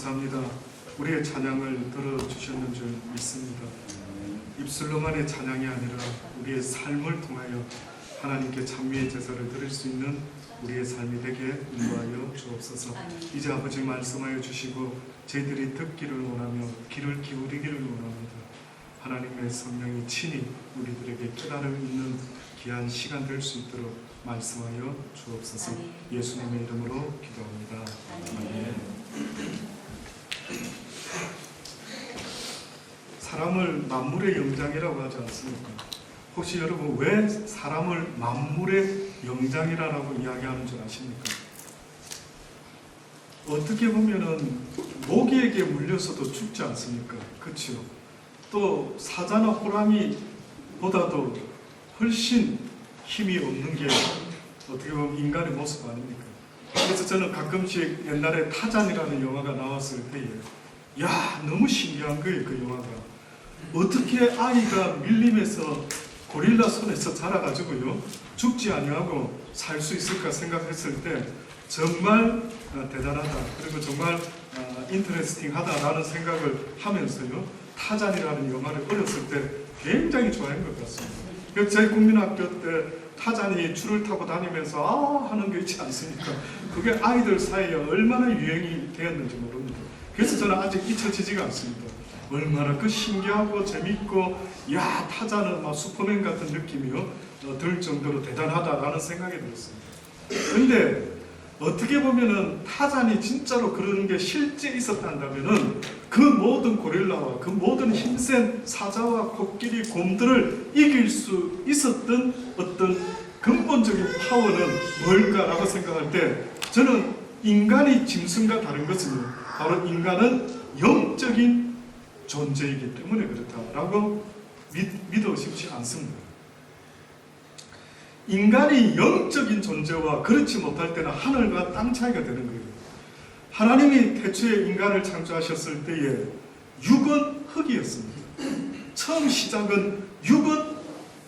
감사합니다. 우리의 찬양을 들어주셨는 줄 믿습니다. 입술로만의 찬양이 아니라 우리의 삶을 통하여 하나님께 찬미의 제사를 드릴 수 있는 우리의 삶이 되게 인도하여 주옵소서. 이제 아버지 말씀하여 주시고 저희들이 듣기를 원하며 귀를 기울이기를 원합니다. 하나님의 성령이 친히 우리들에게 깨달음 있는 귀한 시간 될 수 있도록 말씀하여 주옵소서. 예수님의 이름으로 기도합니다. 아멘. 사람을 만물의 영장이라고 하지 않습니까? 혹시 여러분 왜 사람을 만물의 영장이라고 이야기하는 줄 아십니까? 어떻게 보면은 모기에게 물려서도 죽지 않습니까? 그렇죠? 또 사자나 호랑이보다도 훨씬 힘이 없는 게 어떻게 보면 인간의 모습 아닙니까? 그래서 저는 가끔씩 옛날에 타잔이라는 영화가 나왔을 때에 야, 너무 신기한 거예요. 그 영화가 어떻게 아이가 밀림에서 고릴라 손에서 자라가지고요 죽지 아니하고 살 수 있을까 생각했을 때 정말 대단하다, 그리고 정말 인터레스팅하다라는 생각을 하면서요 타잔이라는 영화를 어렸을 때 굉장히 좋아한 것 같습니다. 그래서 제 국민학교 때 타잔이 줄을 타고 다니면서 아 하는 게 있지 않습니까? 그게 아이들 사이에 얼마나 유행이 되었는지 모릅니다. 그래서 저는 아직 잊혀지지가 않습니다. 얼마나 그 신기하고 재밌고 야 타자는 막 슈퍼맨 같은 느낌이요 들 정도로 대단하다라는 생각이 들었습니다. 근데 어떻게 보면은 타잔이 진짜로 그런 게 실제 있었다면은 그 모든 고릴라와 그 모든 힘센 사자와 코끼리, 곰들을 이길 수 있었던 어떤 근본적인 파워는 뭘까라고 생각할 때 저는 인간이 짐승과 다른 것은요 바로 인간은 영적인 존재이기 때문에 그렇다라고 믿어 싶지 않습니다. 인간이 영적인 존재와 그렇지 못할 때는 하늘과 땅 차이가 되는 거예요. 하나님이 태초에 인간을 창조하셨을 때에 육은 흙이었습니다. 처음 시작은 육은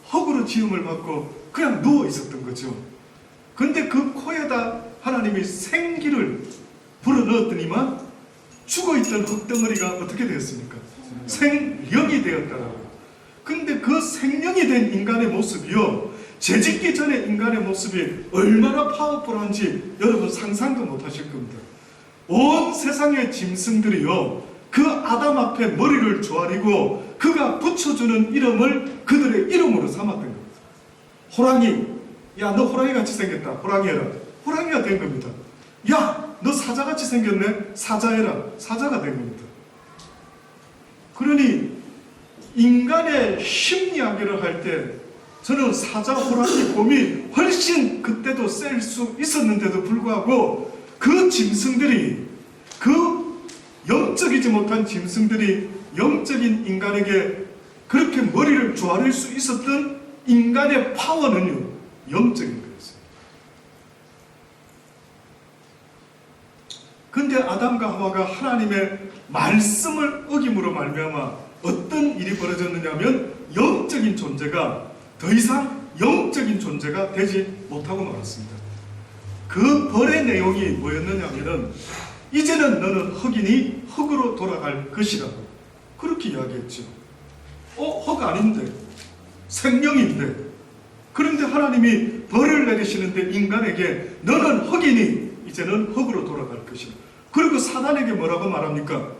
흙으로 지음을 받고 그냥 누워 있었던 거죠. 그런데 그 코에다 하나님이 생기를 불어넣었더니만 죽어있던 흙덩어리가 어떻게 되었습니까? 생령이 되었다라고. 근데 그 생령이 된 인간의 모습이요 죄짓기 전에 인간의 모습이 얼마나 파워풀한지 여러분 상상도 못하실 겁니다. 온 세상의 짐승들이요 그 아담 앞에 머리를 조아리고 그가 붙여주는 이름을 그들의 이름으로 삼았던 겁니다. 호랑이, 야 너 호랑이같이 생겼다, 호랑이해라, 호랑이가 된 겁니다. 야 너 사자같이 생겼네, 사자해라, 사자가 된 겁니다. 그러니 인간의 심리학을 할 때 저는 사자, 호랑이, 곰이 훨씬 그때도 셀 수 있었는데도 불구하고 그 짐승들이, 그 영적이지 못한 짐승들이 영적인 인간에게 그렇게 머리를 조아릴 수 있었던 인간의 파워는요 영적인 거였어요. 근데 아담과 하와가 하나님의 말씀을 어김으로 말미암아 어떤 일이 벌어졌느냐면 영적인 존재가 더 이상 영적인 존재가 되지 못하고 말았습니다. 그 벌의 내용이 뭐였느냐면 이제는 너는 흙이니 흙으로 돌아갈 것이라고 그렇게 이야기했죠. 흙 아닌데 생명인데, 그런데 하나님이 벌을 내리시는데 인간에게 너는 흙이니 이제는 흙으로 돌아갈 것이다. 그리고 사단에게 뭐라고 말합니까?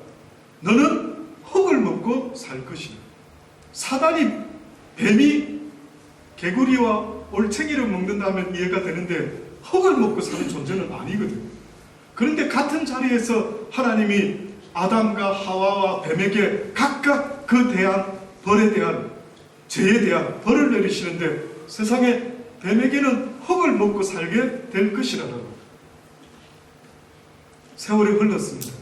너는 흙을 먹고 살 것이다. 사단이 뱀이 개구리와 올챙이를 먹는다면 이해가 되는데 흙을 먹고 사는 존재는 아니거든요. 그런데 같은 자리에서 하나님이 아담과 하와와 뱀에게 각각 그 벌에 대한 죄에 대한 벌을 내리시는데 세상에 뱀에게는 흙을 먹고 살게 될 것이라고. 세월이 흘렀습니다.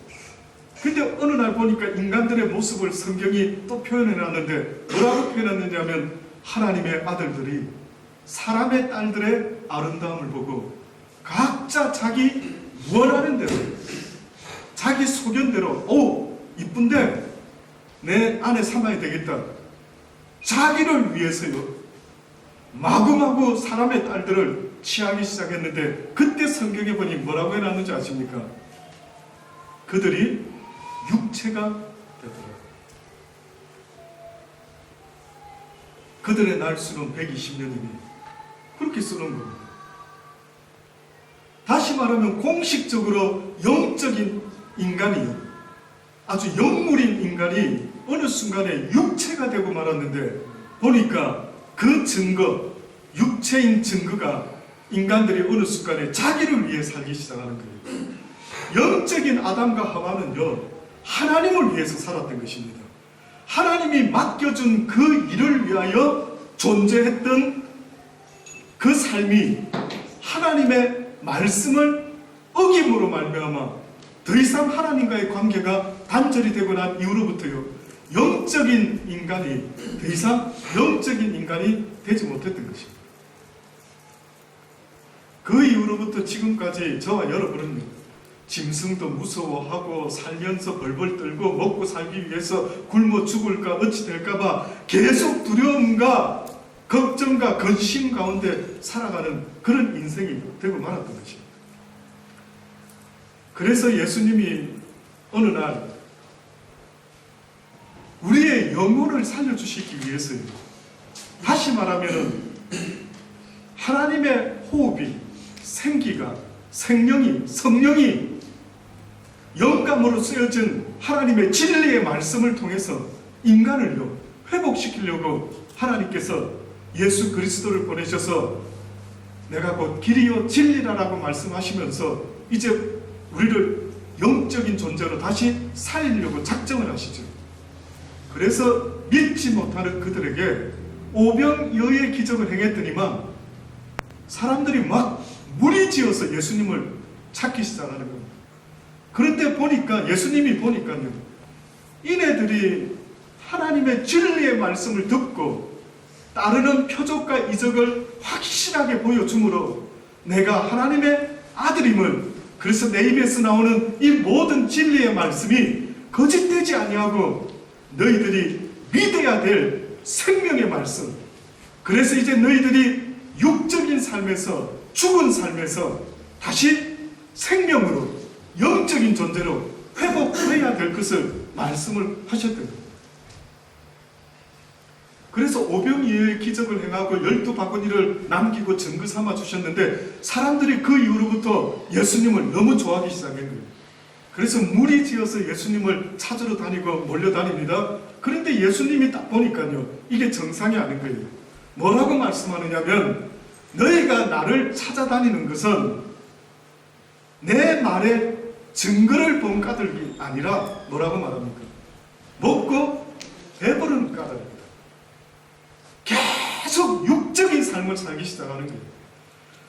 근데 어느 날 보니까 인간들의 모습을 성경이 또 표현해놨는데 뭐라고 표현했느냐면 하나님의 아들들이 사람의 딸들의 아름다움을 보고 각자 자기 원하는 대로 자기 소견대로 오 이쁜데 내 안에 삼아야 되겠다, 자기를 위해서요 마구마구 사람의 딸들을 취하기 시작했는데 그때 성경에 보니 뭐라고 해놨는지 아십니까? 그들이 육체가 되더라. 그들의 날수는 120년이니 그렇게 쓰는 겁니다. 다시 말하면 공식적으로 영적인 인간이, 아주 영물인 인간이 어느 순간에 육체가 되고 말았는데, 보니까 그 증거, 육체인 증거가 인간들이 어느 순간에 자기를 위해 살기 시작하는 거예요. 영적인 아담과 하와는요, 하나님을 위해서 살았던 것입니다. 하나님이 맡겨준 그 일을 위하여 존재했던 그 삶이 하나님의 말씀을 어김으로 말미암아 더 이상 하나님과의 관계가 단절이 되고 난 이후로부터요, 영적인 인간이 더 이상 영적인 인간이 되지 못했던 것입니다. 그 이후로부터 지금까지 저와 여러분은 짐승도 무서워하고 살면서 벌벌 떨고 먹고 살기 위해서 굶어 죽을까 어찌 될까봐 계속 두려움과 걱정과 근심 가운데 살아가는 그런 인생이 되고 말았던 것입니다. 그래서 예수님이 어느 날 우리의 영혼을 살려주시기 위해서요, 다시 말하면 하나님의 호흡이, 생기가, 생명이, 성령이 영감으로 쓰여진 하나님의 진리의 말씀을 통해서 인간을요 회복시키려고 하나님께서 예수 그리스도를 보내셔서 내가 곧 길이요 진리라라고 말씀하시면서 이제 우리를 영적인 존재로 다시 살리려고 작정을 하시죠. 그래서 믿지 못하는 그들에게 오병이어의 기적을 행했더니만 사람들이 막 무리지어서 예수님을 찾기 시작하는 겁니다. 그런데 보니까 예수님이 보니까요, 이네들이 하나님의 진리의 말씀을 듣고 따르는 표적과 이적을 확실하게 보여주므로 내가 하나님의 아들임을, 그래서 내 입에서 나오는 이 모든 진리의 말씀이 거짓되지 아니하고 너희들이 믿어야 될 생명의 말씀, 그래서 이제 너희들이 육적인 삶에서, 죽은 삶에서 다시 생명으로 영적인 존재로 회복해야 될 것을 말씀을 하셨던 겁니다. 그래서 오병이어의 기적을 행하고 12바구니를 남기고 증거 삼아 주셨는데 사람들이 그 이후로부터 예수님을 너무 좋아하기 시작한 거예요. 그래서 무리지어서 예수님을 찾으러 다니고 몰려다닙니다. 그런데 예수님이 딱 보니까요, 이게 정상이 아닌 거예요. 뭐라고 말씀하느냐면, 너희가 나를 찾아다니는 것은 내 말에 증거를 본 까닭이 아니라 뭐라고 말합니까? 먹고 배부른 까닭입니다. 계속 육적인 삶을 살기 시작하는 거예요.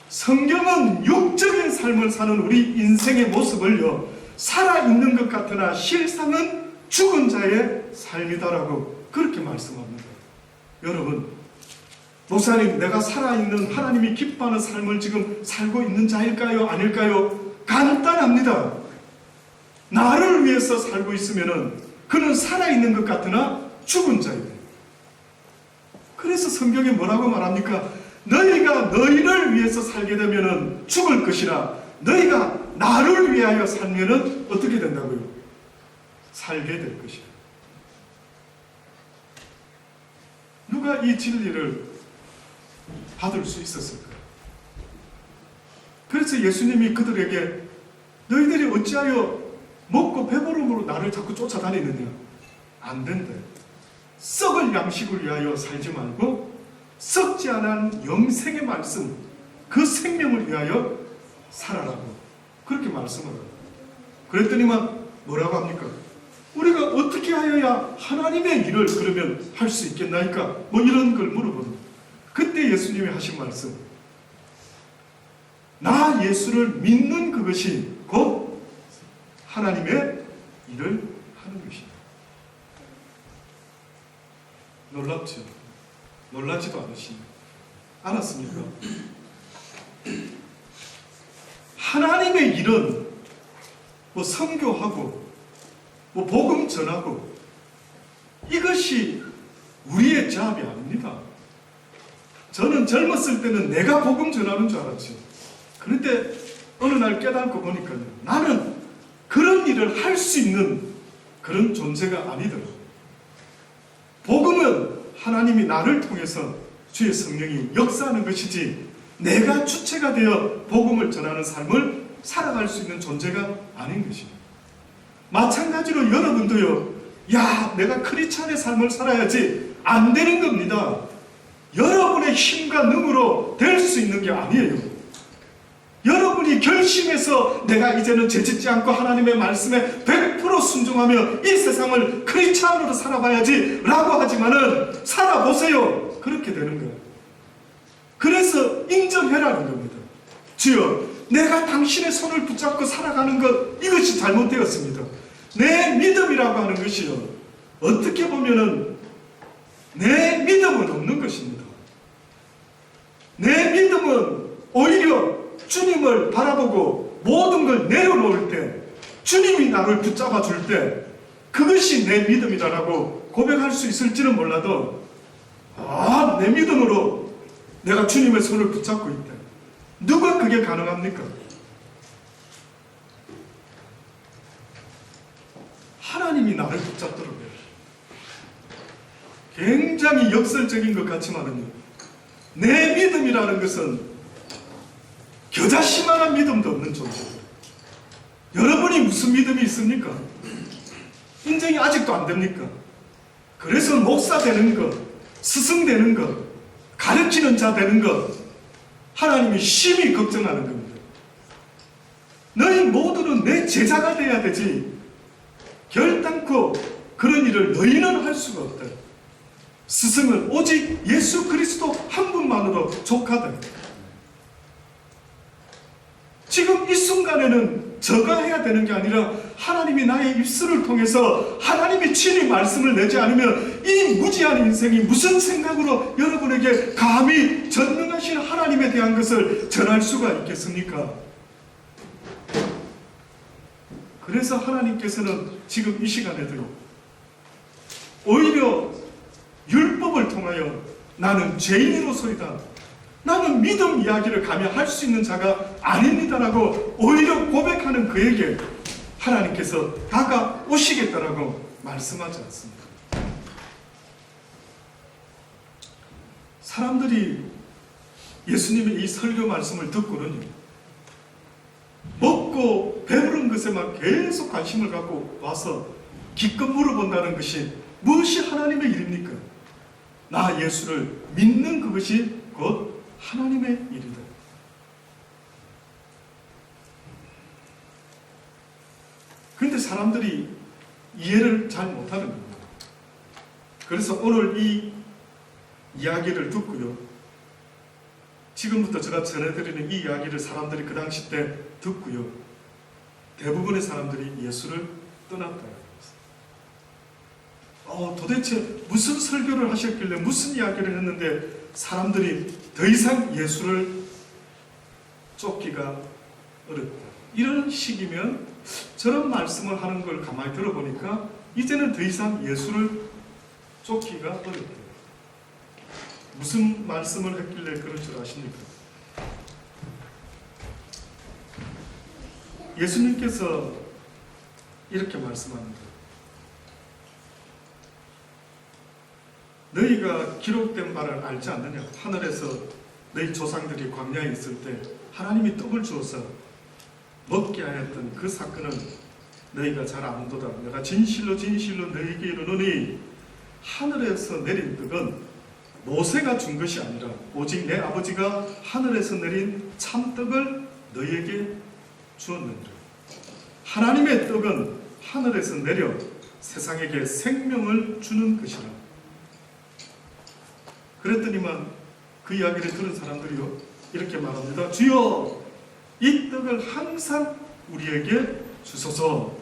성경은 육적인 삶을 사는 우리 인생의 모습을요, 살아있는 것 같으나 실상은 죽은 자의 삶이다라고 그렇게 말씀합니다. 여러분, 목사님, 내가 살아있는 하나님이 기뻐하는 삶을 지금 살고 있는 자일까요? 아닐까요? 간단합니다. 나를 위해서 살고 있으면 그는 살아있는 것 같으나 죽은 자입니다. 그래서 성경에 뭐라고 말합니까? 너희가 너희를 위해서 살게 되면 죽을 것이라 너희가 나를 위하여 살면 어떻게 된다고요? 살게 될 것이라. 누가 이 진리를 받을 수 있었을까요? 그래서 예수님이 그들에게 너희들이 어찌하여 먹고 배부름으로 나를 자꾸 쫓아다니느냐? 안 된다. 썩을 양식을 위하여 살지 말고 썩지 않은 영생의 말씀, 그 생명을 위하여 살아라고 그렇게 말씀을 합니다. 그랬더니만 뭐라고 합니까? 우리가 어떻게 하여야 하나님의 일을 그러면 할 수 있겠나이까? 뭐 이런 걸 물어보는. 그때 예수님이 하신 말씀, 나 예수를 믿는 그것이 곧 하나님의 일을 하는 것이다. 놀랍죠? 놀라지도 않으십니까? 알았습니까? 하나님의 일은 뭐 선교하고 뭐 복음 전하고 이것이 우리의 잡이 아닙니다. 저는 젊었을 때는 내가 복음 전하는 줄 알았지. 그런데 어느 날 깨닫고 보니까요, 나는 그런 일을 할 수 있는 그런 존재가 아니더라고요. 복음은 하나님이 나를 통해서 주의 성령이 역사하는 것이지 내가 주체가 되어 복음을 전하는 삶을 살아갈 수 있는 존재가 아닌 것입니다. 마찬가지로 여러분도요, 야, 내가 크리스찬의 삶을 살아야지 안 되는 겁니다. 여러분의 힘과 능으로 될 수 있는 게 아니에요. 여러분이 결심해서 내가 이제는 죄짓지 않고 하나님의 말씀에 100% 순종하며 이 세상을 크리스찬으로 살아봐야지 라고 하지만은 살아보세요. 그렇게 되는 거예요. 그래서 인정해라는 겁니다. 주여, 내가 당신의 손을 붙잡고 살아가는 것, 이것이 잘못되었습니다. 내 믿음이라고 하는 것이요, 어떻게 보면은 내 믿음은 없는 것입니다. 내 믿음은 오히려 주님을 바라보고 모든 걸 내려놓을 때, 주님이 나를 붙잡아 줄 때, 그것이 내 믿음이다라고 고백할 수 있을지는 몰라도, 내 믿음으로 내가 주님의 손을 붙잡고 있다. 누가 그게 가능합니까? 하나님이 나를 붙잡더라고요. 굉장히 역설적인 것 같지만은요, 내 믿음이라는 것은 겨자씨만한 믿음도 없는 존재예요. 여러분이 무슨 믿음이 있습니까? 인정이 아직도 안 됩니까? 그래서 목사 되는 것, 스승 되는 것, 가르치는 자 되는 것, 하나님이 심히 걱정하는 겁니다. 너희 모두는 내 제자가 돼야 되지, 결단코 그런 일을 너희는 할 수가 없다. 스승은 오직 예수 그리스도 한 분만으로 족하다. 지금 이 순간에는 저가 해야 되는 게 아니라 하나님이 나의 입술을 통해서 하나님이 친히 말씀을 내지 않으면 이 무지한 인생이 무슨 생각으로 여러분에게 감히 전능하신 하나님에 대한 것을 전할 수가 있겠습니까? 그래서 하나님께서는 지금 이 시간에도요, 오히려 율법을 통하여 나는 죄인으로서이다, 나는 믿음 이야기를 감히 할 수 있는 자가 아닙니다라고 오히려 고백하는 그에게 하나님께서 다가오시겠다라고 말씀하지 않습니다. 사람들이 예수님의 이 설교 말씀을 듣고는 먹고 배부른 것에만 계속 관심을 갖고 와서 기껏 물어본다는 것이 무엇이 하나님의 일입니까? 나 예수를 믿는 그것이 곧 하나님의 일이다. 그런데 사람들이 이해를 잘 못하는 겁니다. 그래서 오늘 이 이야기를 듣고요, 지금부터 제가 전해드리는 이 이야기를 사람들이 그 당시 때 듣고요, 대부분의 사람들이 예수를 떠났다. 도대체 무슨 설교를 하셨길래 무슨 이야기를 했는데 사람들이 더 이상 예수를 쫓기가 어렵다. 이런 식이면 저런 말씀을 하는 걸 가만히 들어보니까 이제는 더 이상 예수를 쫓기가 어렵다. 무슨 말씀을 했길래 그런 줄 아십니까? 예수님께서 이렇게 말씀합니다. 너희가 기록된 바를 알지 않느냐? 하늘에서 너희 조상들이 광야에 있을 때 하나님이 떡을 주어서 먹게 하였던 그 사건은 너희가 잘 아는도다. 내가 진실로 진실로 너희에게 이르노니 하늘에서 내린 떡은 모세가 준 것이 아니라 오직 내 아버지가 하늘에서 내린 참떡을 너희에게 주었느니라. 하나님의 떡은 하늘에서 내려 세상에게 생명을 주는 것이라. 그랬더니만 그 이야기를 들은 사람들이요, 이렇게 말합니다. 주여, 이 떡을 항상 우리에게 주소서.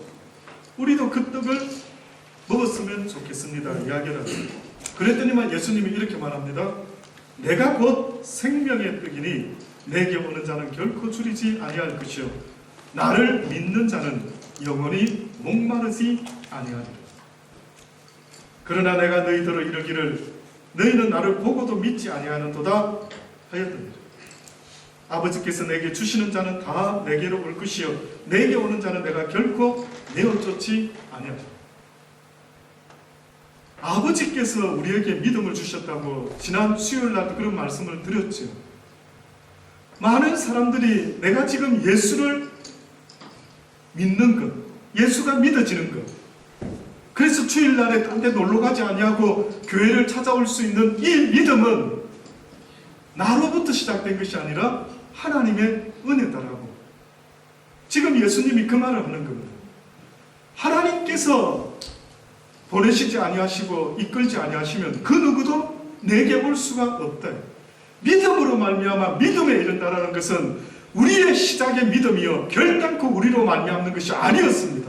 우리도 그 떡을 먹었으면 좋겠습니다. 이야기를 합니다. 그랬더니만 예수님이 이렇게 말합니다. 내가 곧 생명의 떡이니 내게 오는 자는 결코 줄이지 아니할 것이요 나를 믿는 자는 영원히 목마르지 아니하리라. 그러나 내가 너희들을 이르기를 너희는 나를 보고도 믿지 아니하는도다 하였느니라. 아버지께서 내게 주시는 자는 다 내게로 올 것이요 내게 오는 자는 내가 결코 내어 쫓지 아니하리라. 아버지께서 우리에게 믿음을 주셨다고 지난 수요일 날도 그런 말씀을 드렸죠. 많은 사람들이 내가 지금 예수를 믿는 것, 예수가 믿어지는 것, 그래서 주일날에 딴 데 놀러 가지 아니하고 교회를 찾아올 수 있는 이 믿음은 나로부터 시작된 것이 아니라 하나님의 은혜다라고. 지금 예수님이 그 말을 하는 겁니다. 하나님께서 보내시지 아니하시고 이끌지 아니하시면 그 누구도 내게 올 수가 없다. 믿음으로 말미암아 믿음에 이른다라는 것은 우리의 시작의 믿음이요 결단코 우리로 말미암는 것이 아니었습니다.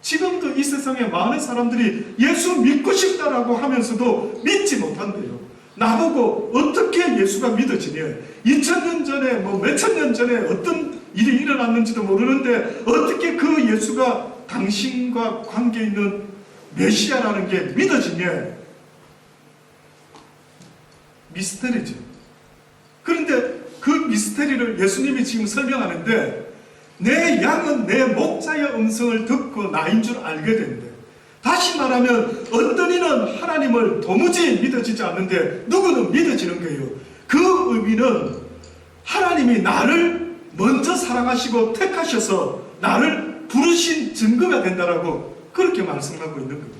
지금도 이 세상에 많은 사람들이 예수 믿고 싶다라고 하면서도 믿지 못한대요. 나보고 어떻게 예수가 믿어지냐, 2000년 전에 몇천 년 전에 어떤 일이 일어났는지도 모르는데 어떻게 그 예수가 당신과 관계 있는 메시아라는 게 믿어지냐. 미스터리죠. 그런데 그 미스터리를 예수님이 지금 설명하는데, 내 양은 내 목자의 음성을 듣고 나인 줄 알게 된대. 다시 말하면 어떤 이는 하나님을 도무지 믿어지지 않는데 누구는 믿어지는 거예요. 그 의미는 하나님이 나를 먼저 사랑하시고 택하셔서 나를 부르신 증거가 된다라고 그렇게 말씀하고 있는 겁니다.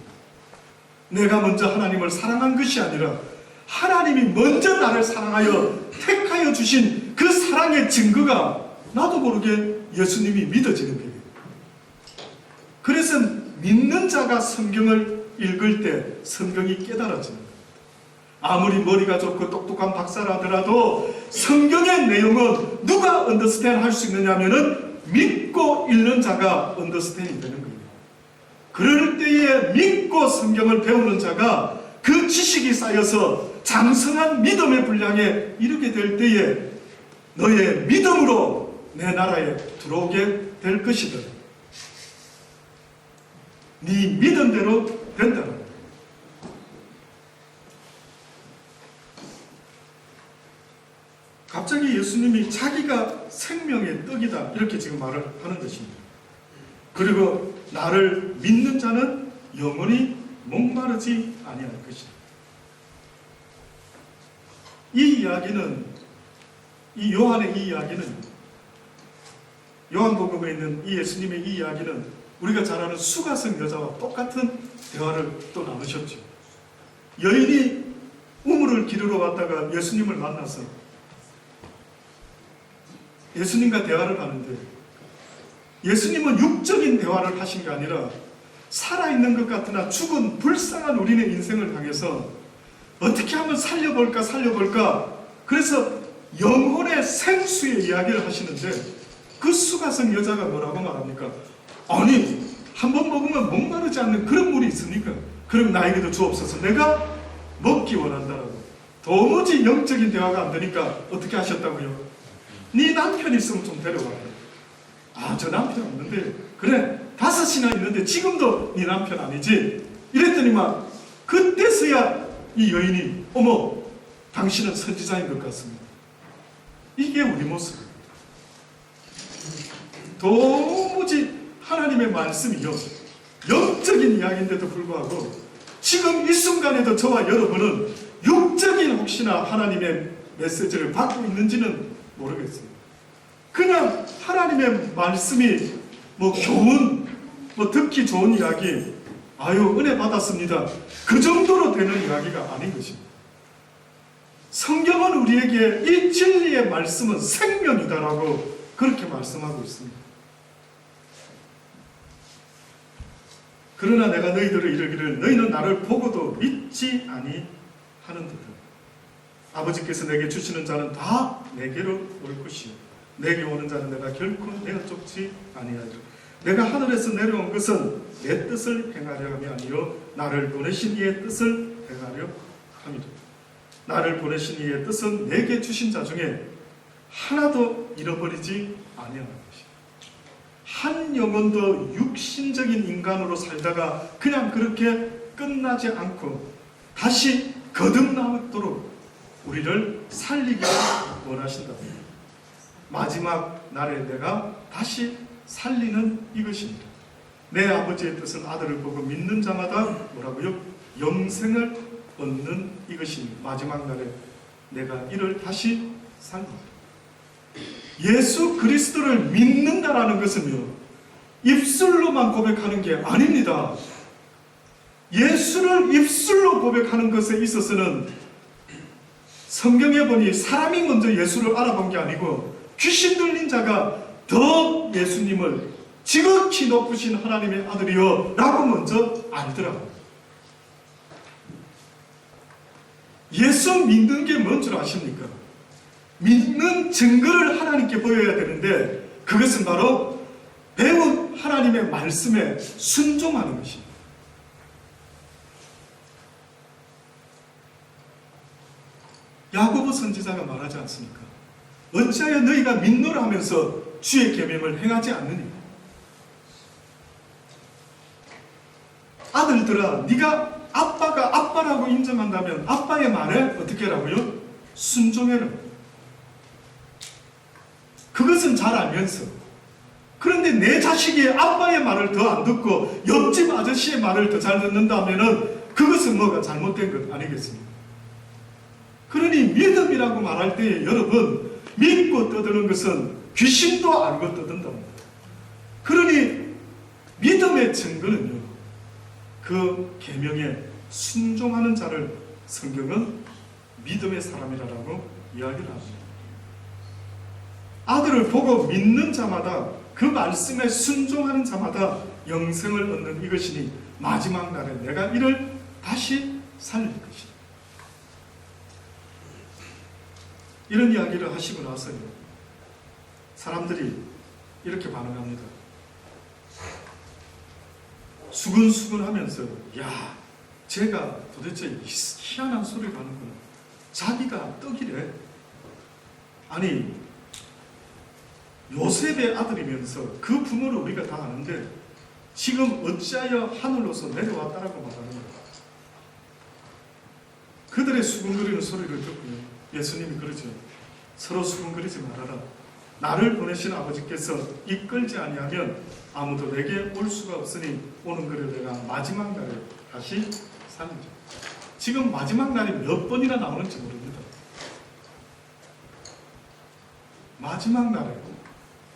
내가 먼저 하나님을 사랑한 것이 아니라 하나님이 먼저 나를 사랑하여 택하여 주신 그 사랑의 증거가 나도 모르게 예수님이 믿어지는 거예요. 그래서 믿는 자가 성경을 읽을 때 성경이 깨달아지는 겁니다. 아무리 머리가 좋고 똑똑한 박사라더라도 성경의 내용은 누가 언더스탠 할 수 있느냐 하면은 믿고 읽는 자가 언더스탠이 되는 거예요. 그럴 때에 믿고 성경을 배우는 자가 그 지식이 쌓여서 장성한 믿음의 분량에 이르게 될 때에 너의 믿음으로 내 나라에 들어오게 될 것이다. 네 믿음대로 된다. 갑자기 예수님이 자기가 생명의 떡이다 이렇게 지금 말을 하는 것입니다. 그리고 나를 믿는 자는 영원히 목마르지 아니할 것이다. 이 이야기는, 이 요한의 이 이야기는, 요한복음에 있는 이 예수님의 이 이야기는 우리가 잘 아는 수가성 여자와 똑같은 대화를 또 나누셨죠. 여인이 우물을 기르러 왔다가 예수님을 만나서 예수님과 대화를 하는데, 예수님은 육적인 대화를 하신 게 아니라 살아있는 것 같으나 죽은 불쌍한 우리의 인생을 향해서 어떻게 하면 살려볼까 그래서 영혼의 생수의 이야기를 하시는데, 그 수가성 여자가 뭐라고 말합니까? 아니, 한 번 먹으면 목마르지 않는 그런 물이 있으니까 그럼 나에게도 주옵소서. 내가 먹기 원한다라고. 도무지 영적인 대화가 안 되니까 어떻게 하셨다고요? 네 남편 있으면 좀 데려와. 아, 저 남편 없는데. 그래, 5이나 있는데 지금도 네 남편 아니지? 이랬더니만 그때서야 이 여인이 어머, 당신은 선지자인 것 같습니다. 이게 우리 모습입니다. 도무지 하나님의 말씀이요, 영적인 이야기인데도 불구하고 지금 이 순간에도 저와 여러분은 육적인 혹시나 하나님의 메시지를 받고 있는지는 모르겠어요. 그냥 하나님의 말씀이 교훈, 듣기 좋은 이야기, 아유 은혜 받았습니다, 그 정도로 되는 이야기가 아닌 것입니다. 성경은 우리에게 이 진리의 말씀은 생명이다라고 그렇게 말씀하고 있습니다. 그러나 내가 너희들을 이르기를 너희는 나를 보고도 믿지 아니하는도다. 아버지께서 내게 주시는 자는 다 내게로 올 것이요 내게 오는 자는 내가 결코 내어쫓지 아니하리라. 내가 하늘에서 내려온 것은 내 뜻을 행하려 함이 아니요 나를 보내신 이의 뜻을 행하려 함이라. 나를 보내신 이의 뜻은 내게 주신 자 중에 하나도 잃어버리지 아니하는 것이다. 한 영혼도 육신적인 인간으로 살다가 그냥 그렇게 끝나지 않고 다시 거듭나도록 우리를 살리기를 원하신다. 마지막 날에 내가 다시 살리는 이것입니다. 내 아버지의 뜻은 아들을 보고 믿는 자마다 뭐라고요? 영생을 얻는 이것이 마지막 날에 내가 이를 다시 살리라. 예수 그리스도를 믿는다라는 것은요, 입술로만 고백하는 게 아닙니다. 예수를 입술로 고백하는 것에 있어서는 성경에 보니 사람이 먼저 예수를 알아본 게 아니고 귀신 들린 자가 더 예수님을 지극히 높으신 하나님의 아들이여 라고 먼저 알더라고요. 예수 믿는 게 뭔 줄 아십니까? 믿는 증거를 하나님께 보여야 되는데 그것은 바로 배운 하나님의 말씀에 순종하는 것입니다. 야고보 선지자가 말하지 않습니까? 어찌하여 너희가 믿노라 하면서 주의 계명을 행하지 않느냐? 아들들아, 네가 아빠가 아빠라고 인정한다면 아빠의 말에 어떻게 하라고요? 순종해라. 그것은 잘 알면서, 그런데 내 자식이 아빠의 말을 더 안 듣고 옆집 아저씨의 말을 더 잘 듣는다면 그것은 뭐가 잘못된 것 아니겠습니까? 그러니 믿음이라고 말할 때 여러분, 믿고 떠드는 것은 귀신도 알고 떠든답니다. 그러니 믿음의 증거는요, 그 계명에 순종하는 자를 성경은 믿음의 사람이라고 이야기를 합니다. 아들을 보고 믿는 자마다, 그 말씀에 순종하는 자마다 영생을 얻는 이것이니 마지막 날에 내가 이를 다시 살릴 것이다. 이런 이야기를 하시고 나서요, 사람들이 이렇게 반응합니다. 수근수근 하면서, 야, 쟤가 도대체 희한한 소리를 하는구나. 자기가 떡이래. 아니, 요셉의 아들이면서 그 부모를 우리가 다 아는데 지금 어찌하여 하늘로서 내려왔다라고 말하는 거야. 그들의 수근거리는 소리를 듣고요, 예수님이 그러죠. 서로 수근거리지 말아라. 나를 보내신 아버지께서 이끌지 아니하면 아무도 내게 올 수가 없으니 오는 그를 내가 마지막 날에 다시 살리죠. 지금 마지막 날이 몇 번이나 나오는지 모릅니다. 마지막 날에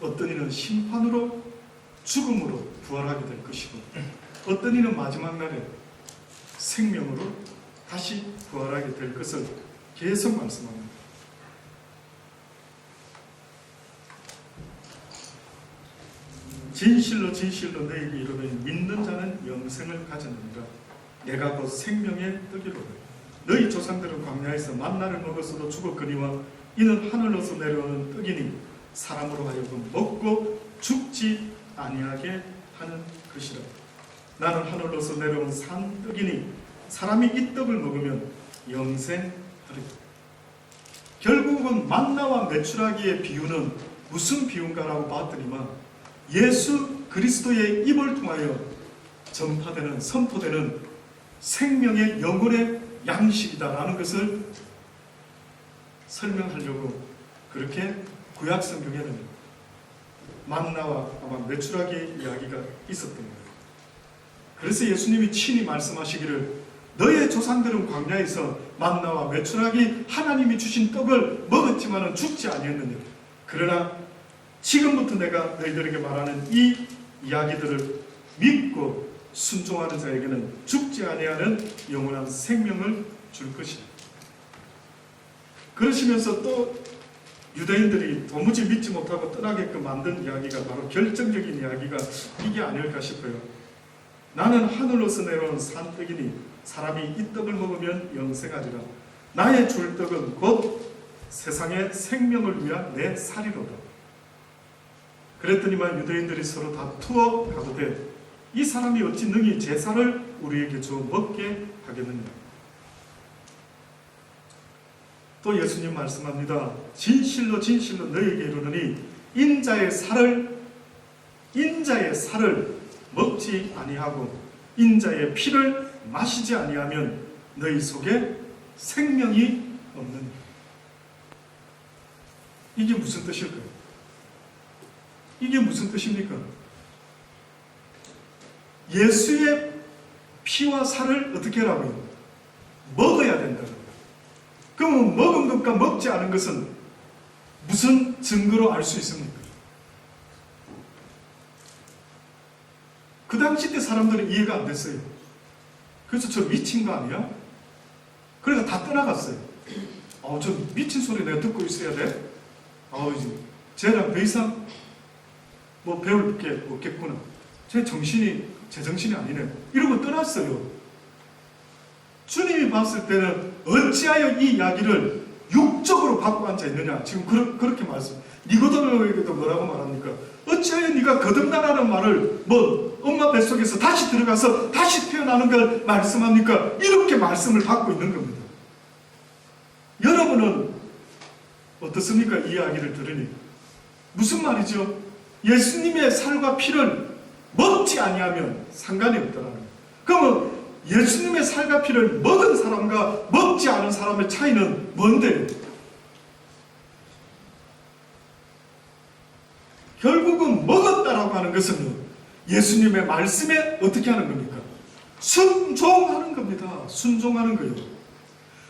어떤 이는 심판으로, 죽음으로 부활하게 될 것이고, 어떤 이는 마지막 날에 생명으로 다시 부활하게 될 것을 계속 말씀합니다. 진실로 진실로 너희에게 이르노니 믿는 자는 영생을 가졌느니라. 내가 곧 생명의 떡이로다. 너희 조상들은 광야에서 만나를 먹었어도 죽었거니와 이는 하늘로서 내려오는 떡이니 사람으로 하여금 먹고 죽지 아니하게 하는 것이라. 나는 하늘로서 내려온 산 떡이니 사람이 이 떡을 먹으면 영생하리라. 결국은 만나와 메추라기의 비유는 무슨 비유인가라고 봤더니만 예수 그리스도의 입을 통하여 전파되는, 선포되는 생명의 영혼의 양식이다라는 것을 설명하려고 그렇게 구약 성경에는 만나와 아마 메추라기 이야기가 있었던 거예요. 그래서 예수님이 친히 말씀하시기를 너의 조상들은 광야에서 만나와 메추라기 하나님이 주신 떡을 먹었지만은 죽지 아니했느냐. 그러나 지금부터 내가 너희들에게 말하는 이 이야기들을 믿고 순종하는 자에게는 죽지 아니하는 영원한 생명을 줄 것이다. 그러시면서 또 유대인들이 도무지 믿지 못하고 떠나게끔 만든 이야기가 바로 결정적인 이야기가 이게 아닐까 싶어요. 나는 하늘로서 내려온 산떡이니 사람이 이 떡을 먹으면 영생하리라. 나의 줄 떡은 곧 세상의 생명을 위한 내 살이로다. 그랬더니만 유대인들이 서로 다투어 가로되 이 사람이 어찌 능히 제사를 우리에게 주어 먹게 하겠느냐. 또 예수님 말씀합니다. 진실로 진실로 너희에게 이르노니 인자의 살을 먹지 아니하고 인자의 피를 마시지 아니하면 너희 속에 생명이 없느니라. 이게 무슨 뜻일까요? 이게 무슨 뜻입니까? 예수의 피와 살을 어떻게 하라고요? 먹어야 된다. 그러면 먹은 것과 먹지 않은 것은 무슨 증거로 알 수 있습니까? 그 당시 때 사람들은 이해가 안 됐어요. 그래서 저 미친 거 아니야? 그래서 다 떠나갔어요. 저 미친 소리 내가 듣고 있어야 돼? 이제 쟤랑 더 이상 뭐 배울 게 없겠구나. 제 정신이 아니네. 이러고 떠났어요. 주님이 봤을 때는 어찌하여 이 이야기를 육적으로 받고 앉아 있느냐. 지금 그렇게 말씀. 니고데모에게도 뭐라고 말합니까? 어찌하여 네가 거듭나라는 말을 엄마 뱃속에서 다시 들어가서 다시 태어나는 걸 말씀합니까? 이렇게 말씀을 받고 있는 겁니다. 여러분은 어떻습니까? 이 이야기를 들으니 무슨 말이죠? 예수님의 살과 피를 먹지 아니하면 상관이 없다라는 거예요. 그러면 예수님의 살과 피를 먹은 사람과 먹지 않은 사람의 차이는 뭔데요? 결국은 먹었다라고 하는 것은 예수님의 말씀에 어떻게 하는 겁니까? 순종하는 겁니다. 순종하는 거예요.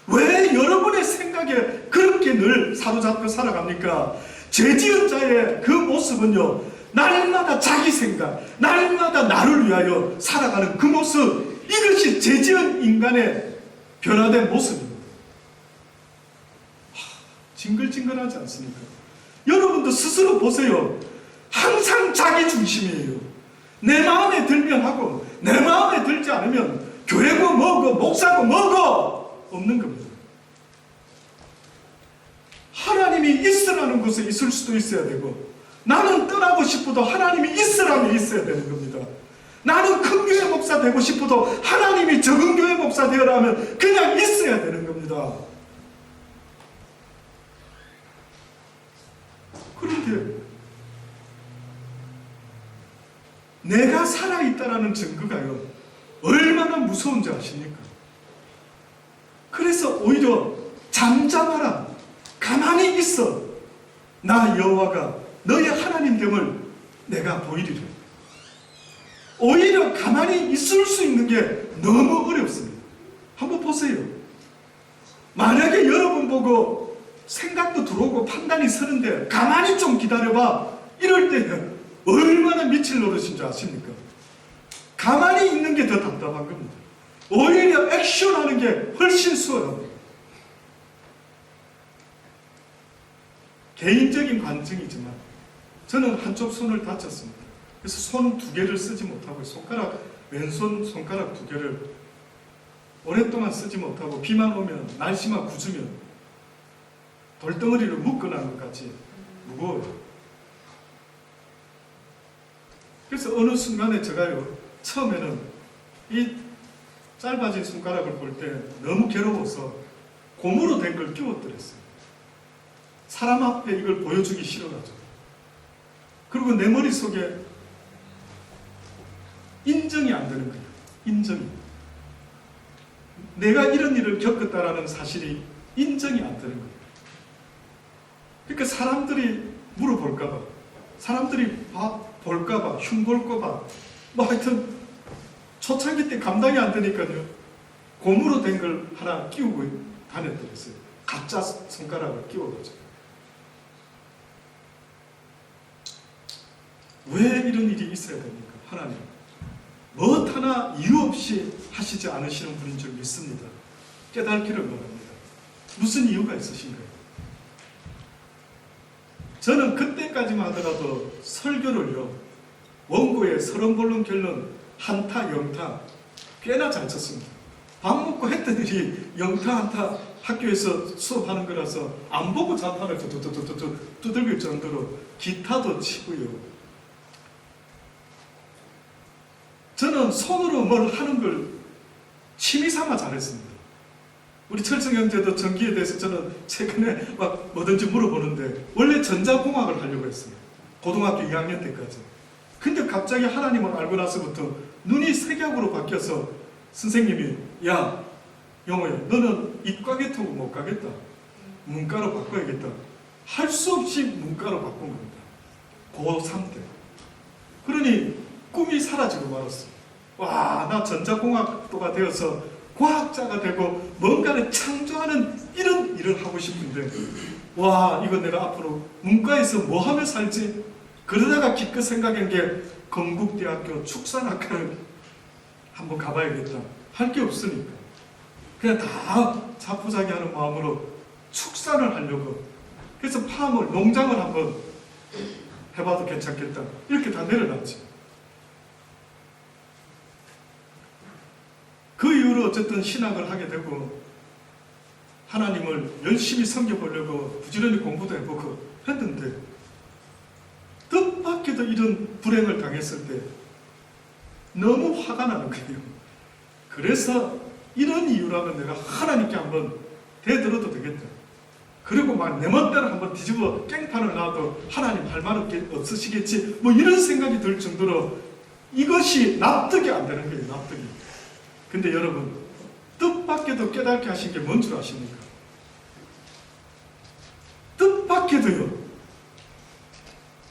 왜 여러분의 생각에 그렇게 늘 사로잡혀 살아갑니까? 죄지은 자의 그 모습은요, 날마다 자기 생각, 날마다 나를 위하여 살아가는 그 모습, 이것이 죄지은 인간의 변화된 모습입니다. 징글징글하지 않습니까? 여러분도 스스로 보세요. 항상 자기 중심이에요. 내 마음에 들면 하고 내 마음에 들지 않으면 교회고 뭐고 목사고 뭐고 없는 겁니다. 하나님이 있으라는 곳에 있을 수도 있어야 되고, 나는 떠나고 싶어도 하나님이 있으라면 있어야 되는 겁니다. 나는 큰 교회 목사 되고 싶어도 하나님이 적은 교회 목사 되어라면 그냥 있어야 되는 겁니다. 그런데 내가 살아있다라는 증거가요, 얼마나 무서운지 아십니까? 그래서 오히려 잠잠하라, 가만히 있어, 나 여호와가 너의 하나님됨을 내가 보이리라. 오히려 가만히 있을 수 있는 게 너무 어렵습니다. 한번 보세요. 만약에 여러분 보고 생각도 들어오고 판단이 서는데 가만히 좀 기다려봐, 이럴 때 얼마나 미칠 노릇인 줄 아십니까? 가만히 있는 게 더 답답한 겁니다. 오히려 액션하는 게 훨씬 수월합니다. 개인적인 관증이지만 저는 한쪽 손을 다쳤습니다. 그래서 손 두 개를 쓰지 못하고 왼손 손가락 두 개를 오랫동안 쓰지 못하고 비만 오면, 날씨만 굳으면 돌덩어리를 묶어놓은 것 같이 무거워요. 그래서 어느 순간에 제가요, 처음에는 이 짧아진 손가락을 볼 때 너무 괴로워서 고무로 된 걸 끼웠더랬어요. 사람 앞에 이걸 보여주기 싫어가지고. 그리고 내 머릿속에 인정이 안 되는 거예요. 인정이. 내가 이런 일을 겪었다라는 사실이 인정이 안 되는 거예요. 그러니까 사람들이 물어볼까봐, 사람들이 볼까봐, 흉볼까봐, 뭐 하여튼 초창기 때 감당이 안 되니까요, 고무로 된 걸 하나 끼우고 다녔더랬어요. 가짜 손가락을 끼워가지고. 왜 이런 일이 있어야 됩니까? 하나님 무엇 하나 이유 없이 하시지 않으시는 분인 줄 믿습니다. 깨닫기를 바랍니다. 무슨 이유가 있으신가요? 저는 그때까지만 하더라도 설교를요, 원고의 서론본론 결론 한타 영타 꽤나 잘 쳤습니다. 밥 먹고 했던 일이 영타 한타 학교에서 수업하는 거라서 안 보고 자판을 두들길 정도로 기타도 치고요. 저는 손으로 뭘 하는 걸 취미삼아 잘했습니다. 우리 철청 형제도 전기에 대해서 저는 최근에 막 뭐든지 물어보는데, 원래 전자공학을 하려고 했어요. 고등학교 2학년 때까지. 근데 갑자기 하나님을 알고 나서부터 눈이 색약으로 바뀌어서 선생님이, 야 영호야, 너는 이과계 타고 못 가겠다, 문과로 바꿔야겠다. 할 수 없이 문과로 바꾼 겁니다. 고3 때. 그러니 꿈이 사라지고 말았어요. 와, 나 전자공학도가 되어서 과학자가 되고 뭔가를 창조하는 이런 일을 하고 싶은데, 와, 이거 내가 앞으로 문과에서 뭐 하며 살지? 그러다가 기껏 생각한 게 건국대학교 축산학과를 한번 가봐야겠다. 할 게 없으니까 그냥 다 자포자기하는 마음으로 축산을 하려고, 그래서 팜을, 농장을 한번 해봐도 괜찮겠다, 이렇게 다 내려놨지. 그 이후로 어쨌든 신학을 하게 되고 하나님을 열심히 섬겨보려고 부지런히 공부도 해보고 했는데, 뜻밖에도 이런 불행을 당했을 때 너무 화가 나는 거예요. 그래서 이런 이유라면 내가 하나님께 한번 대들어도 되겠다. 그리고 막 내 멋대로 한번 뒤집어 깽판을 놔도 하나님 할 말 없으시겠지, 뭐 이런 생각이 들 정도로 이것이 납득이 안 되는 거예요. 납득이. 근데 여러분, 뜻밖에도 깨닫게 하신 게 뭔 줄 아십니까? 뜻밖에도요,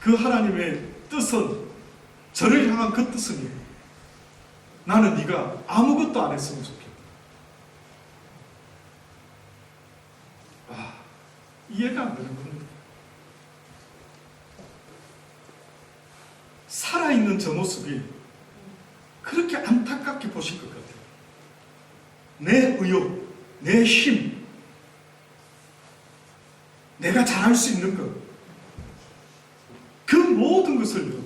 그 하나님의 뜻은, 저를 향한 그 뜻은, 나는 네가 아무것도 안 했으면 좋겠다. 아, 이해가 안 되는 겁니다. 살아있는 저 모습이 그렇게 안타깝게 보실 것 같아요. 내 의욕, 내 힘, 내가 잘할 수 있는 것, 그 모든 것을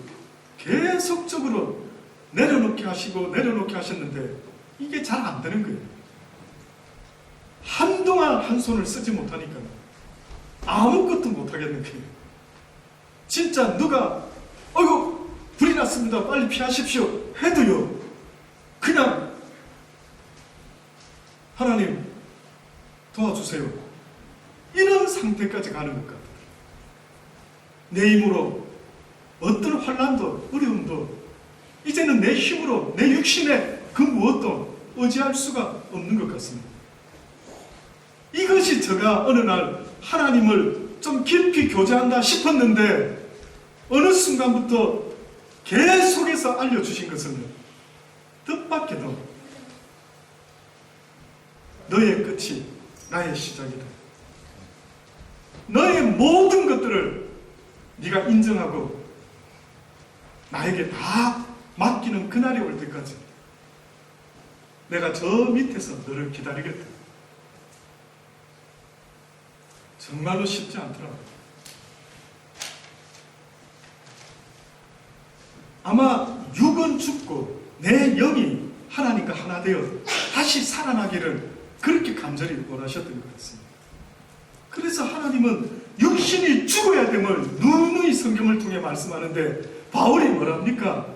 계속적으로 내려놓게 하시고 내려놓게 하셨는데 이게 잘 안 되는 거예요. 한동안 한 손을 쓰지 못하니까 아무것도 못하겠는 거예요. 진짜 누가 어이구 불이 났습니다, 빨리 피하십시오 해도요, 그냥 하나님 도와주세요, 이런 상태까지 가는 것 같아요. 내 힘으로 어떤 환난도 어려움도 이제는 내 힘으로, 내 육신에 그 무엇도 의지할 수가 없는 것 같습니다. 이것이 제가 어느 날 하나님을 좀 깊이 교제한다 싶었는데 어느 순간부터 계속해서 알려주신 것은 뜻밖에도 너의 끝이 나의 시작이다. 너의 모든 것들을 네가 인정하고 나에게 다 맡기는 그날이 올 때까지 내가 저 밑에서 너를 기다리겠다. 정말로 쉽지 않더라고요. 아마 육은 죽고 내 영이 하나님과 하나 되어 다시 살아나기를 그렇게 간절히 원하셨던 것 같습니다. 그래서 하나님은 육신이 죽어야 됨을 누누이 성경을 통해 말씀하는데 바울이 뭐랍니까?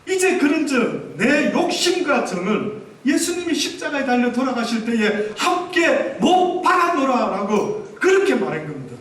이제 그런즉 내 욕심과 정을 예수님이 십자가에 달려 돌아가실 때에 함께 못 박아놓으라 라고 그렇게 말한 겁니다.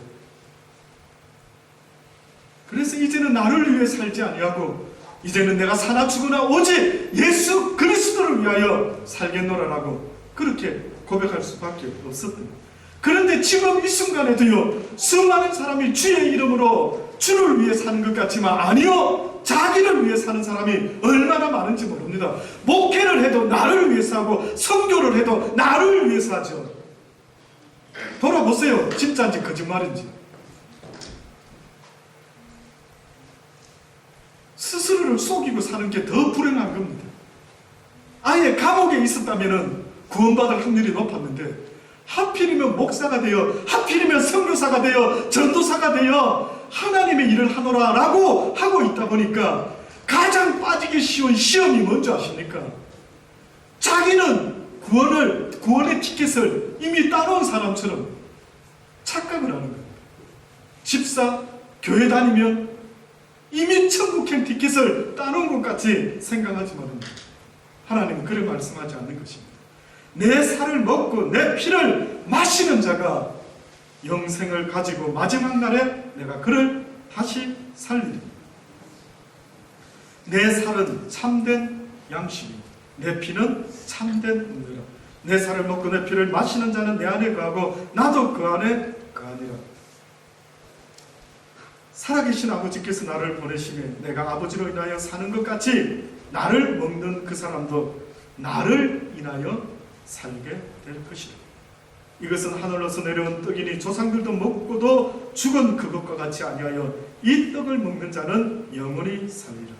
그래서 이제는 나를 위해 살지 아니하고 이제는 내가 사나 죽으나 오직 예수 그리스도를 위하여 살겠노라라고 그렇게 고백할 수밖에 없었던 거예요. 그런데 지금 이 순간에도요, 수많은 사람이 주의 이름으로 주를 위해 사는 것 같지만 아니요, 자기를 위해 사는 사람이 얼마나 많은지 모릅니다. 목회를 해도 나를 위해서 하고 선교를 해도 나를 위해서 하죠. 돌아보세요. 진짜인지 거짓말인지. 스스로를 속이고 사는 게 더 불행한 겁니다. 아예 감옥에 있었다면 구원받을 확률이 높았는데 하필이면 목사가 되어, 하필이면 선교사가 되어, 전도사가 되어 하나님의 일을 하노라라고 하고 있다 보니까 가장 빠지기 쉬운 시험이 뭔지 아십니까? 자기는 구원의 티켓을 이미 따놓은 사람처럼 착각을 하는 거예요. 집사, 교회 다니면 이미 천국행 티켓을 따놓은 것 같이 생각하지만 하나님은 그렇게 말씀하지 않는 것입니다. 내 살을 먹고 내 피를 마시는 자가 영생을 가지고 마지막 날에 내가 그를 다시 살리리. 내 살은 참된 양식이고 내 피는 참된 음료라. 내 살을 먹고 내 피를 마시는 자는 내 안에 거하고 나도 그 안에 거하니라. 살아계신 아버지께서 나를 보내시며 내가 아버지로 인하여 사는 것 같이 나를 먹는 그 사람도 나를 인하여 살게 될 것이다. 이것은 하늘로서 내려온 떡이니 조상들도 먹고도 죽은 그것과 같이 아니하여 이 떡을 먹는 자는 영원히 살리라.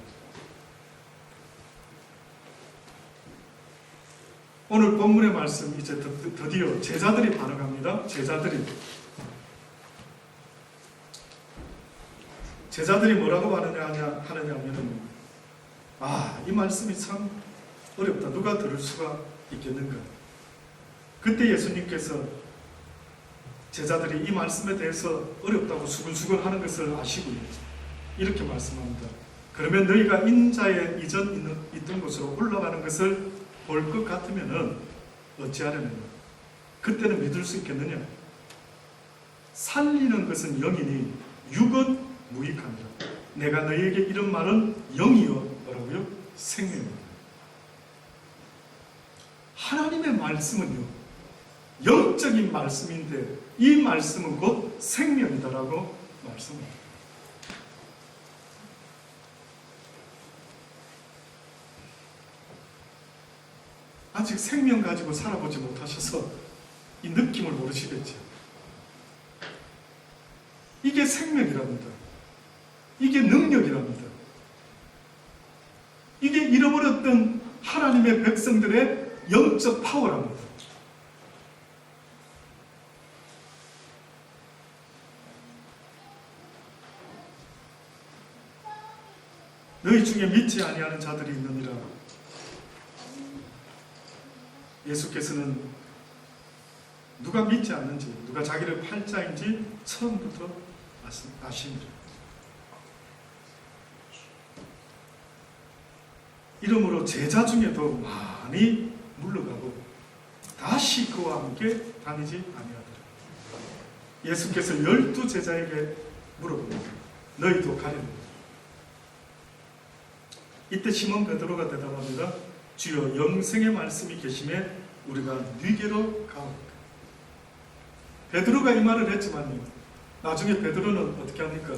오늘 본문의 말씀, 이제 드디어 제자들이 반응합니다. 제자들이 뭐라고 하느냐면은, 이 말씀이 참 어렵다. 누가 들을 수가 있겠는가? 그때 예수님께서 제자들이 이 말씀에 대해서 어렵다고 수근수근 하는 것을 아시고요, 이렇게 말씀합니다. 그러면 너희가 인자의 이전 있던 곳으로 올라가는 것을 볼 것 같으면은 어찌하려느냐? 그때는 믿을 수 있겠느냐? 살리는 것은 영이니 육은 무익합니다. 내가 너희에게 이런 말은 영이요, 뭐라고요? 생명입니다. 하나님의 말씀은요, 영적인 말씀인데 이 말씀은 곧 생명이다라고 말씀합니다. 아직 생명 가지고 살아보지 못하셔서 이 느낌을 모르시겠죠. 이게 생명이랍니다. 이게 능력이랍니다. 이게 잃어버렸던 하나님의 백성들의 영적 파워랍니다. 너희 중에 믿지 아니하는 자들이 있느니라. 예수께서는 누가 믿지 않는지, 누가 자기를 팔자인지 처음부터 아십니다. 이러므로 제자 중에도 많이 물러가고 다시 그와 함께 다니지 아니하더라. 예수께서 12제자에게 물어봅니다. 너희도 가려느냐? 이때 시몬 베드로가 대답합니다. 주여, 영생의 말씀이 계심에 우리가 네게로 가옵니까? 베드로가 이 말을 했지만 나중에 베드로는 어떻게 합니까?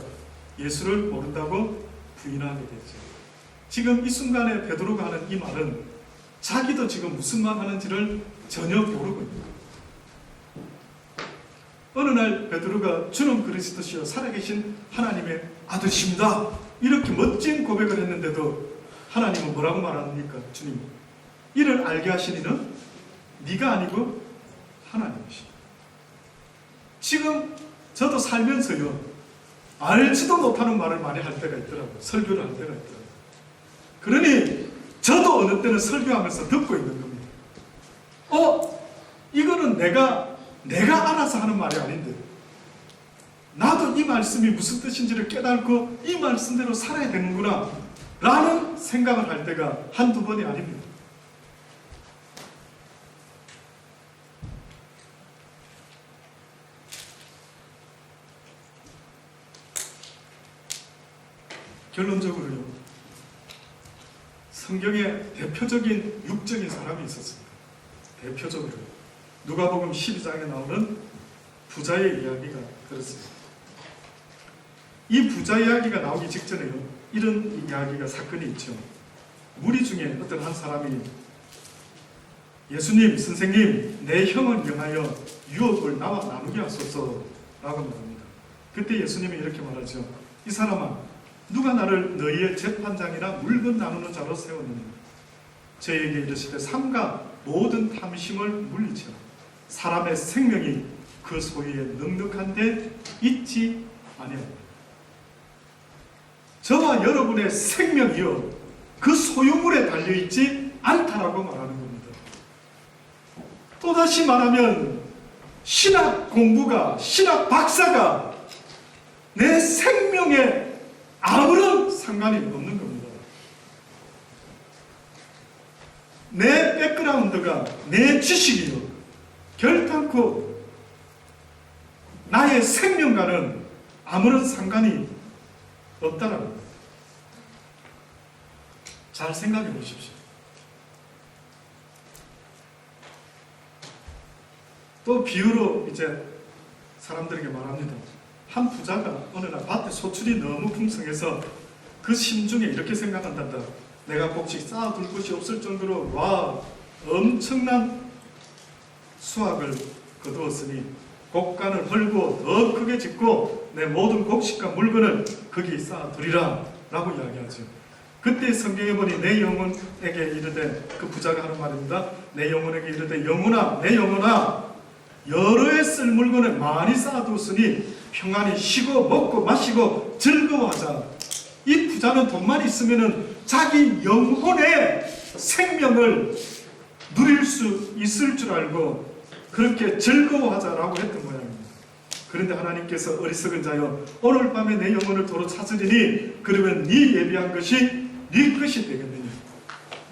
예수를 모른다고 부인하게 됐죠. 지금 이 순간에 베드로가 하는 이 말은 자기도 지금 무슨 말 하는지를 전혀 모르고 있습니다. 어느 날 베드로가 주는 그리스도시여 살아계신 하나님의 아들이십니다, 이렇게 멋진 고백을 했는데도 하나님은 뭐라고 말합니까? 주님, 이를 알게 하신 이는 네가 아니고 하나님이시다. 지금 저도 살면서요, 알지도 못하는 말을 많이 할 때가 있더라고요. 설교를 할 때가 있더라고요. 그러니 저도 어느 때는 설교하면서 듣고 있는 겁니다. 이거는 내가 알아서 하는 말이 아닌데 나도 이 말씀이 무슨 뜻인지를 깨닫고 이 말씀대로 살아야 되는구나 라는 생각을 할 때가 한두 번이 아닙니다. 결론적으로요, 성경에 대표적인 육적인 사람이 있었습니다. 대표적으로 누가복음 12장에 나오는 부자의 이야기가 그렇습니다. 이 부자 이야기가 나오기 직전에요, 이런 이야기가 사건이 있죠. 무리 중에 어떤 한 사람이 예수님, 선생님, 내 형을 명하여 유업을 나와 나누게 하소서 라고 말합니다. 그때 예수님이 이렇게 말하죠. 이 사람아, 누가 나를 너희의 재판장이나 물건 나누는 자로 세웠느냐? 저에게 이르시되 삼가 모든 탐심을 물리치라. 사람의 생명이 그 소유에 넉넉한데 있지 아니하니라. 저와 여러분의 생명이요, 그 소유물에 달려있지 않다라고 말하는 겁니다. 또다시 말하면 신학 공부가, 신학 박사가 내 생명에 아무런 상관이 없는 겁니다. 내 백그라운드가, 내 지식이요, 결단코 나의 생명과는 아무런 상관이 없다라는 거예요. 잘 생각해 보십시오. 또 비유로 이제 사람들에게 말합니다. 한 부자가 어느 날 밭에 소출이 너무 풍성해서 그 심중에 이렇게 생각한단다. 내가 곡식 쌓아둘 곳이 없을 정도로 엄청난 수확을 거두었으니 곡간을 헐고 더 크게 짓고 내 모든 곡식과 물건을 거기 쌓아두리라 라고 이야기하죠. 그때 성경에 보니 내 영혼에게 이르되, 그 부자가 하는 말입니다. 내 영혼에게 이르되, 영혼아, 내 영혼아, 여러 해 쓸 물건을 많이 쌓아두었으니 평안히 쉬고 먹고 마시고 즐거워하자. 이 부자는 돈만 있으면 자기 영혼의 생명을 누릴 수 있을 줄 알고 그렇게 즐거워하자라고 했던 모양입니다. 그런데 하나님께서 어리석은 자여, 오늘 밤에 내 영혼을 도로 찾으리니 그러면 네 예비한 것이 네 것이 되겠느냐.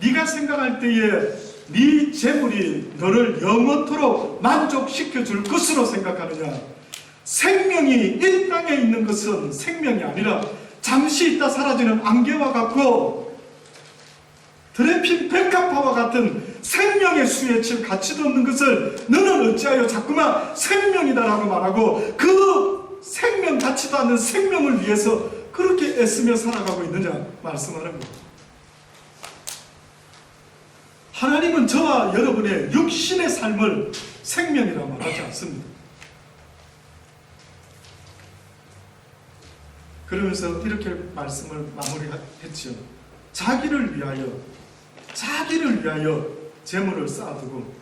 네가 생각할 때에 네 재물이 너를 영원토록 만족시켜 줄 것으로 생각하느냐. 생명이 이 땅에 있는 것은 생명이 아니라 잠시 있다 사라지는 안개와 같고 드레핀 백합화와 같은 생명의 수에 칠 가치도 없는 것을 너는 어찌하여 자꾸만 생명이다라고 말하고 그 생명 가치도 않는 생명을 위해서 그렇게 애쓰며 살아가고 있느냐 말씀하는 겁니다. 하나님은 저와 여러분의 육신의 삶을 생명이라 말하지 않습니다. 그러면서 이렇게 말씀을 마무리했죠. 자기를 위하여 재물을 쌓아두고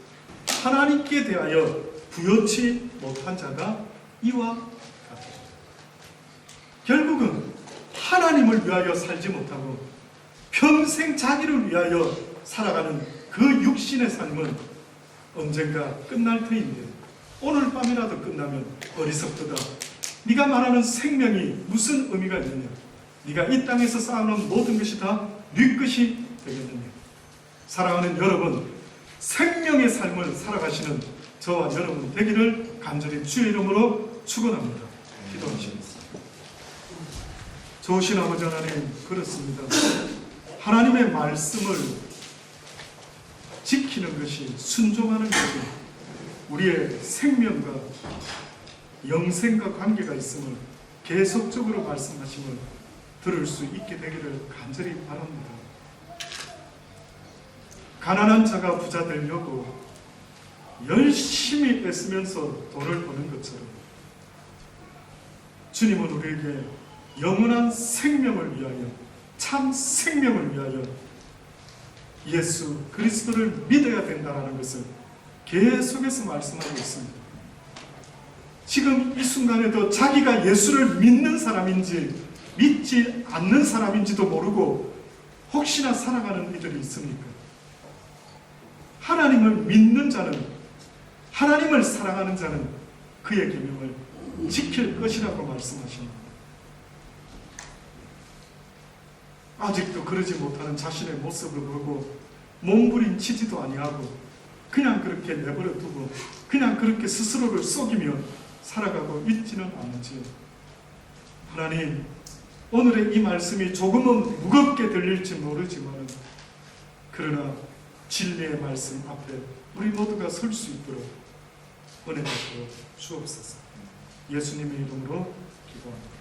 하나님께 대하여 부여치 못한 자가 이와 같다. 결국은 하나님을 위하여 살지 못하고 평생 자기를 위하여 살아가는 그 육신의 삶은 언젠가 끝날 터인데, 오늘 밤이라도 끝나면 어리석도다. 네가 말하는 생명이 무슨 의미가 있느냐? 네가 이 땅에서 쌓아놓은 모든 것이 다 네 것이 되겠느냐? 사랑하는 여러분, 생명의 삶을 살아가시는 저와 여러분 되기를 간절히 주의 이름으로 축원합니다. 기도하시겠습니다. 좋으신 아버지 하나님, 그렇습니다. 하나님의 말씀을 지키는 것이, 순종하는 것이 우리의 생명과 영생과 관계가 있음을 계속적으로 말씀하심을 들을 수 있게 되기를 간절히 바랍니다. 가난한 자가 부자 되려고 열심히 애쓰면서 돈을 버는 것처럼 주님은 우리에게 영원한 생명을 위하여, 참 생명을 위하여 예수 그리스도를 믿어야 된다는 것을 계속해서 말씀하고 있습니다. 지금 이 순간에도 자기가 예수를 믿는 사람인지 믿지 않는 사람인지도 모르고 혹시나 살아가는 이들이 있습니까? 하나님을 믿는 자는, 하나님을 사랑하는 자는 그의 계명을 지킬 것이라고 말씀하십니다. 아직도 그러지 못하는 자신의 모습을 보고 몸부림치지도 아니하고 그냥 그렇게 내버려 두고 그냥 그렇게 스스로를 속이며 살아가고 있지는 않은지요. 하나님, 오늘의 이 말씀이 조금은 무겁게 들릴지 모르지만 그러나 진리의 말씀 앞에 우리 모두가 설 수 있도록 은혜 베풀어 주옵소서. 예수님의 이름으로 기도합니다.